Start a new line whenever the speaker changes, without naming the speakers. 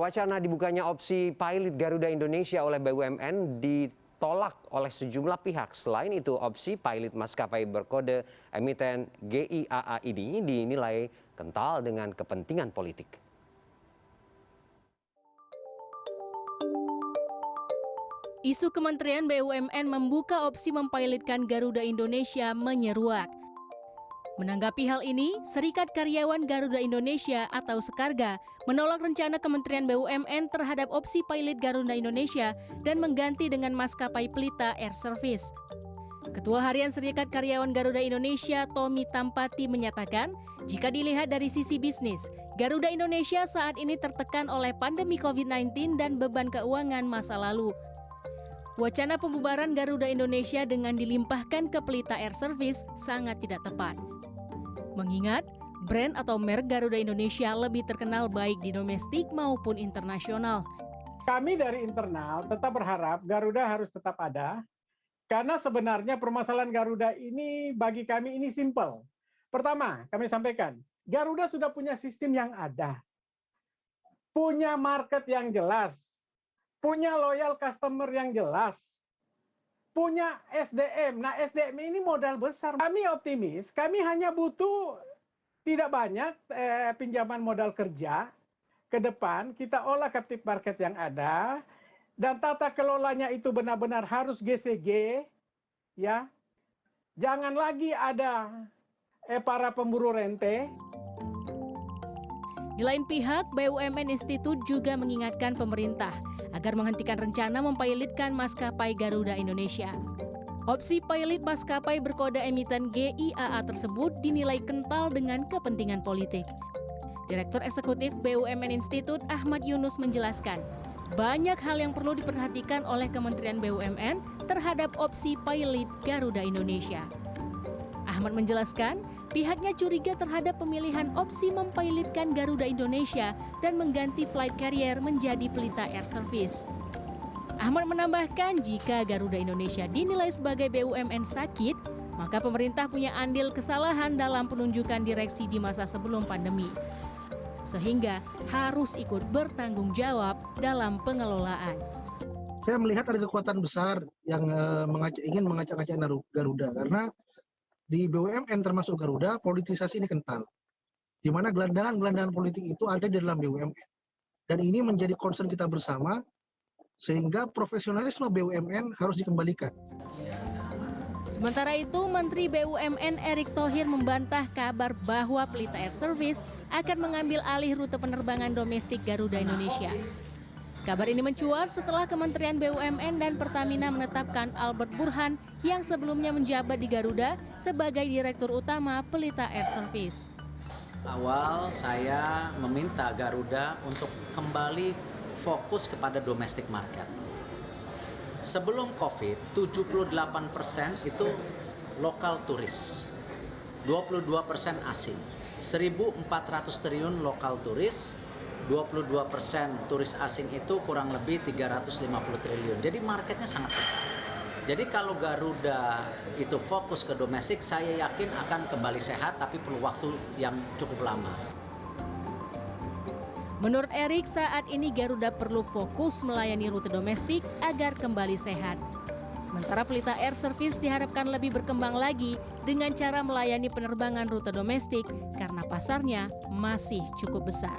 Wacana dibukanya opsi pilot Garuda Indonesia oleh BUMN ditolak oleh sejumlah pihak. Selain itu, opsi pilot maskapai berkode emiten GIAA ini dinilai kental dengan kepentingan politik.
Isu Kementerian BUMN membuka opsi mempilotkan Garuda Indonesia menyeruak. Menanggapi hal ini, Serikat Karyawan Garuda Indonesia atau Sekarga menolak rencana Kementerian BUMN terhadap opsi pilot Garuda Indonesia dan mengganti dengan maskapai Pelita Air Service. Ketua Harian Serikat Karyawan Garuda Indonesia, Tommy Tampati, menyatakan, jika dilihat dari sisi bisnis, Garuda Indonesia saat ini tertekan oleh pandemi COVID-19 dan beban keuangan masa lalu. Wacana pembubaran Garuda Indonesia dengan dilimpahkan ke Pelita Air Service sangat tidak tepat. Mengingat, brand atau merek Garuda Indonesia lebih terkenal baik di domestik maupun internasional.
Kami dari internal tetap berharap Garuda harus tetap ada, karena sebenarnya permasalahan Garuda ini bagi kami ini simple. Pertama, kami sampaikan, Garuda sudah punya sistem yang ada, punya market yang jelas, punya loyal customer yang jelas, punya SDM. Nah, SDM ini modal besar. Kami optimis, kami hanya butuh tidak banyak pinjaman modal kerja. Ke depan kita olah captive market yang ada dan tata kelolanya itu benar-benar harus GCG, ya. Jangan lagi ada para pemburu rente.
Di lain pihak, BUMN Institute juga mengingatkan pemerintah agar menghentikan rencana mempilotkan maskapai Garuda Indonesia. Opsi pilot maskapai berkode emiten GIAA tersebut dinilai kental dengan kepentingan politik. Direktur Eksekutif BUMN Institute Ahmad Yunus menjelaskan, banyak hal yang perlu diperhatikan oleh Kementerian BUMN terhadap opsi pilot Garuda Indonesia. Ahmad menjelaskan, pihaknya curiga terhadap pemilihan opsi mempilotkan Garuda Indonesia dan mengganti flight carrier menjadi Pelita Air Service. Ahmad menambahkan, jika Garuda Indonesia dinilai sebagai BUMN sakit, maka pemerintah punya andil kesalahan dalam penunjukan direksi di masa sebelum pandemi. Sehingga harus ikut bertanggung jawab dalam pengelolaan.
Saya melihat ada kekuatan besar yang ingin mengacak-acak Garuda, karena di BUMN termasuk Garuda, politisasi ini kental. Di mana gelandangan-gelandangan politik itu ada di dalam BUMN. Dan ini menjadi concern kita bersama, sehingga profesionalisme BUMN harus dikembalikan.
Sementara itu, Menteri BUMN Erick Thohir membantah kabar bahwa Pelita Air Service akan mengambil alih rute penerbangan domestik Garuda Indonesia. Kabar ini mencuat setelah Kementerian BUMN dan Pertamina menetapkan Albert Burhan yang sebelumnya menjabat di Garuda sebagai Direktur Utama Pelita Air Service.
Awal saya meminta Garuda untuk kembali fokus kepada domestic market. Sebelum COVID, 78% itu lokal turis, 22% asing, 1.400 triliun lokal turis, 22% turis asing itu kurang lebih 350 triliun. Jadi marketnya sangat besar. Jadi kalau Garuda itu fokus ke domestik, saya yakin akan kembali sehat, tapi perlu waktu yang cukup lama.
Menurut Erick, saat ini Garuda perlu fokus melayani rute domestik agar kembali sehat. Sementara Pelita Air Service diharapkan lebih berkembang lagi dengan cara melayani penerbangan rute domestik karena pasarnya masih cukup besar.